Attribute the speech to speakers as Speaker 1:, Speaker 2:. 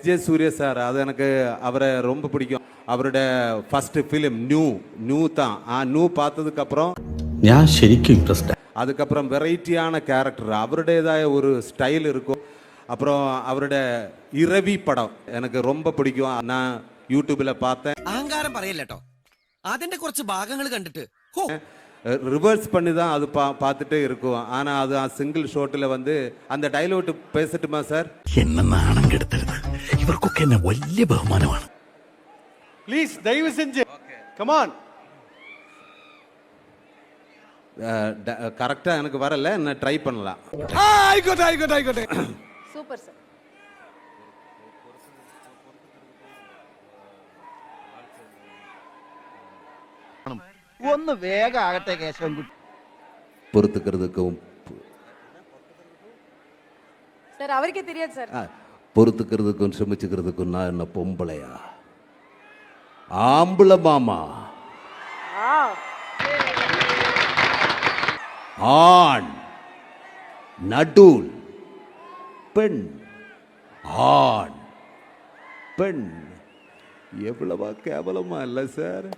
Speaker 1: J Surya sir, அது எனக்கு அவரை ரொம்ப பிடிக்கும். அவருடைய ஃபர்ஸ்ட் ஃபிலிம் நியூ தான். நியூ பார்த்ததுக்கப்புறம்
Speaker 2: ഞാൻ ശരിക്കും ഇംപ്രസ്ഡ്.
Speaker 1: அதுக்கப்புறம் வெரைட்டியான கேரக்டர், அவருடையதாய ஒரு ஸ்டைல் இருக்கும். அப்புறம் அவருடைய இரவி படம் எனக்கு ரொம்ப பிடிக்கும். நான் யூடியூப்ல பார்த்தேன்.
Speaker 3: അഹങ്കാരം പറയല്ലോ, അതിന്റെ കുറച്ച് ഭാഗങ്ങൾ കണ്ടിട്ട്
Speaker 1: ரிவர்ஸ் பண்ணி தான் அது பார்த்துட்டே இருக்கும். ஆனால் அது சிங்கிள் ஷோட்டில் வந்து அந்த டைலாக் பேசட்டுமா சார்?
Speaker 2: എന്നെ നാണം കെടുത്തരുത്. ഇവർക്കൊക്കെ എന്നെ വലിയ ബഹുമാനമാണ്.
Speaker 4: ப்ளீஸ் தயவு செஞ்சு கமான்.
Speaker 1: கரெக்டாக எனக்கு வரல, நான் ட்ரை பண்ணலாம்.
Speaker 4: ஆயிக்கோட்டே
Speaker 5: சூப்பர் சார்.
Speaker 6: ഒന്ന് വേഗം ആകട്ടെ കേശവൻകുട്ടി.
Speaker 1: பொறுத்துக்கிறதுக்கும்
Speaker 5: சார் அவருக்கே தெரியாது சார்.
Speaker 1: பொறுத்துக்கிறதுக்கும் சுமிச்சுக்கிறதுக்கும் நான் என்ன பொம்பளையா? ஆம்பளை மாமா. ஆண் நடுல் பெண், ஆண் பெண். எவ்வளவா கேவலமா இல்லை சார்?